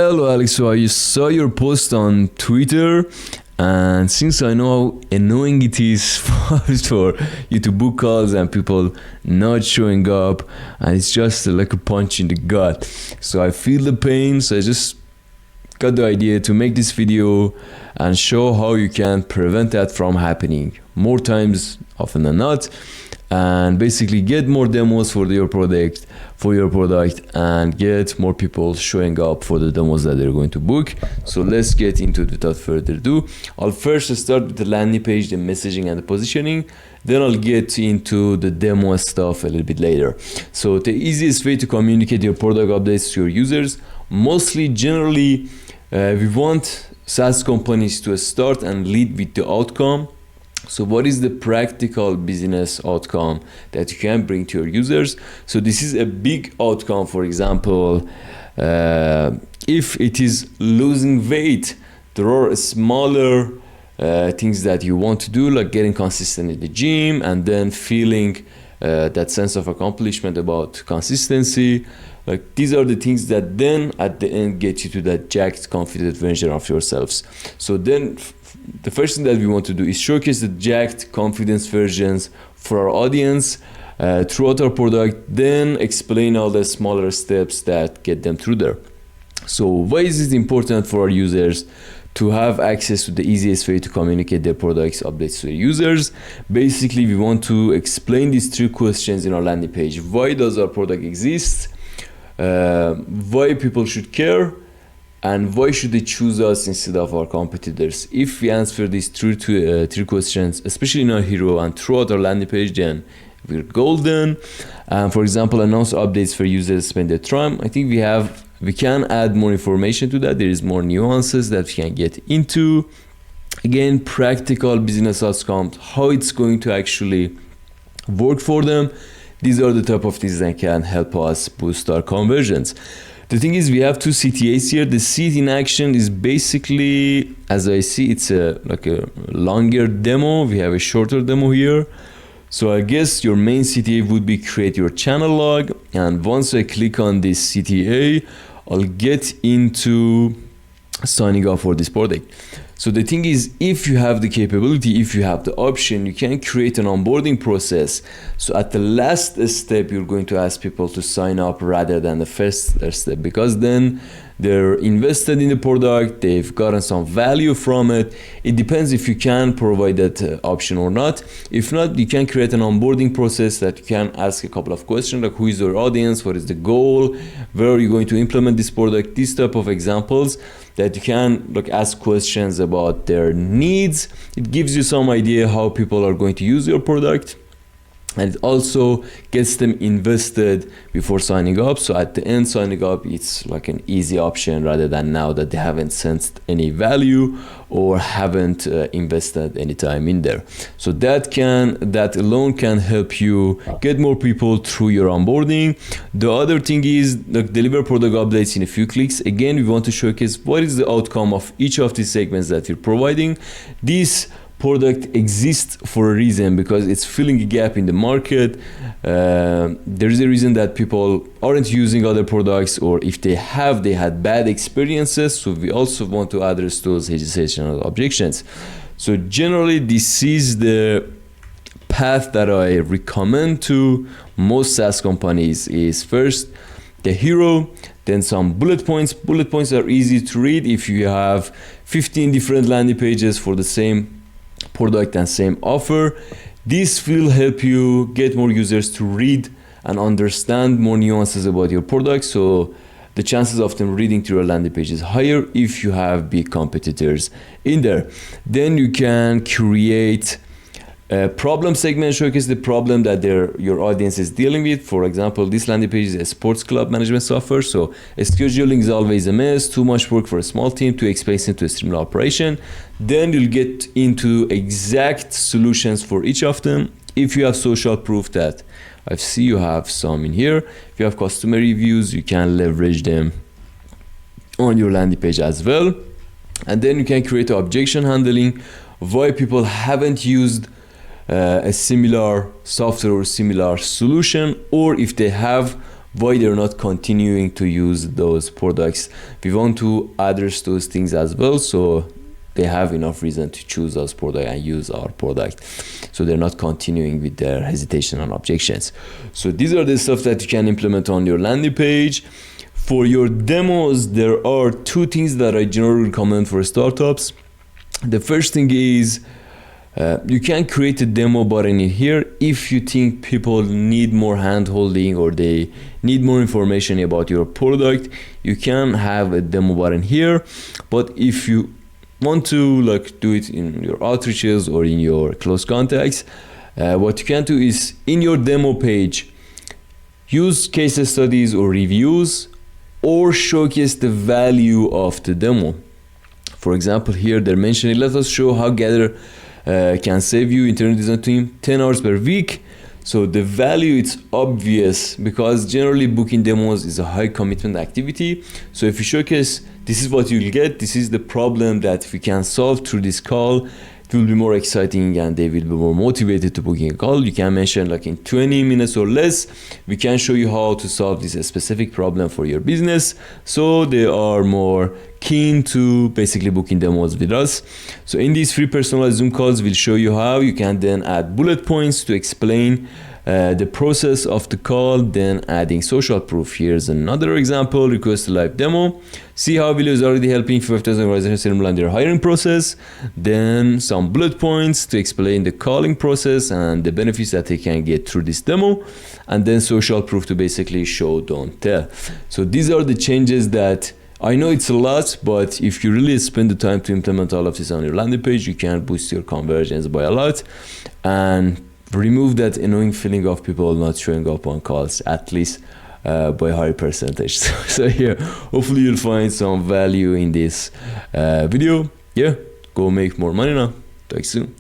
Hello Alex, so I saw your post on Twitter, and since I know how annoying it is for you to book calls and people not showing up, and it's just like a punch in the gut. So I feel the pain, so I just got the idea to make this video and show how you can prevent that from happening more times often than not, and basically get more demos for your product and get more people showing up for the demos that they're going to book. So let's get into it without further ado. I'll first start with the landing page, the messaging and the positioning, then I'll get into the demo stuff a little bit later. So the easiest way to communicate your product updates to your users, generally we want SaaS companies to start and lead with the outcome. So what is the practical business outcome that you can bring to your users? So this is a big outcome. For example, if it is losing weight, there are smaller things that you want to do, like getting consistent in the gym and then feeling that sense of accomplishment about consistency. Like these are the things that then at the end get you to that jacked, confident version of yourselves. So then the first thing that we want to do is showcase the jacked confidence versions for our audience throughout our product, then explain all the smaller steps that get them through there. So why is it important for our users to have access to the easiest way to communicate their products updates to their users? Basically, we want to explain these three questions in our landing page. Why does our product exist? Why people should care? And why should they choose us instead of our competitors? If we answer these three questions, especially in our hero and throughout our landing page, then we're golden. For example, announce updates for users spend their time. I think we can add more information to that. There is more nuances that we can get into. Again, practical business outcomes, how it's going to actually work for them. These are the type of things that can help us boost our conversions. The thing is, we have two CTAs here. The seat in action is basically, as I see, it's like a longer demo. We have a shorter demo here. So I guess your main CTA would be create your channel log. And once I click on this CTA, I'll get into signing up for this product. So the thing is, if you have the capability, if you have the option, you can create an onboarding process. So at the last step, you're going to ask people to sign up rather than the first step, because then they're invested in the product, they've gotten some value from it. It depends if you can provide that option or not. If not, you can create an onboarding process that you can ask a couple of questions, like who is your audience, what is the goal, where are you going to implement this product, these type of examples that you can ask questions about their needs. It gives you some idea how people are going to use your product, and it also gets them invested before signing up. So at the end, signing up, it's like an easy option rather than now that they haven't sensed any value or haven't invested any time in there. So that alone can help you get more people through your onboarding. The other thing is deliver product updates in a few clicks. Again, we want to showcase what is the outcome of each of these segments that you're providing. This product exists for a reason, because it's filling a gap in the market. There is a reason that people aren't using other products, or if they have, they had bad experiences. So we also want to address those hesitations or objections. So generally, this is the path that I recommend to most SaaS companies. Is first the hero, then some bullet points. Bullet points are easy to read. If you have 15 different landing pages for the same product and same offer, this will help you get more users to read and understand more nuances about your product. So the chances of them reading through your landing page is higher if you have big competitors in there. Then you can create a problem segment, showcase the problem that your audience is dealing with. For example, this landing page is a sports club management software. So scheduling is always a mess, too much work for a small team, too expensive to a streamlined operation. Then you'll get into exact solutions for each of them. If you have social proof, that I see you have some in here. If you have customer reviews, you can leverage them on your landing page as well. And then you can create objection handling, why people haven't used a similar software or similar solution, or if they have, why they're not continuing to use those products. We want to address those things as well, so they have enough reason to choose those products and use our product, so they're not continuing with their hesitation and objections. So these are the stuff that you can implement on your landing page. For your demos, there are two things that I generally recommend for startups. The first thing is you can create a demo button in here if you think people need more hand holding or they need more information about your product. You can have a demo button here, but if you want to like do it in your outreaches or in your close contacts, what you can do is in your demo page use case studies or reviews or showcase the value of the demo. For example, here they're mentioning, let us show how Gather can save you internet design team 10 hours per week. So the value, it's obvious because generally booking demos is a high commitment activity. So if you showcase, this is what you'll get, this is the problem that we can solve through this call, it will be more exciting and they will be more motivated to booking a call. You can mention like in 20 minutes or less, we can show you how to solve this specific problem for your business. So they are more keen to basically booking demos with us. So in these free personalized Zoom calls, we'll show you how you can then add bullet points to explain the process of the call, then adding social proof. Here's another example, request a live demo. See how video is already helping 5,000 organizations in their hiring process. Then some bullet points to explain the calling process and the benefits that they can get through this demo. And then social proof to basically show, don't tell. So these are the changes that I know it's a lot, but if you really spend the time to implement all of this on your landing page, you can boost your conversions by a lot and remove that annoying feeling of people not showing up on calls, at least by a high percentage. So here, hopefully you'll find some value in this video. Yeah, go make more money now. Talk soon.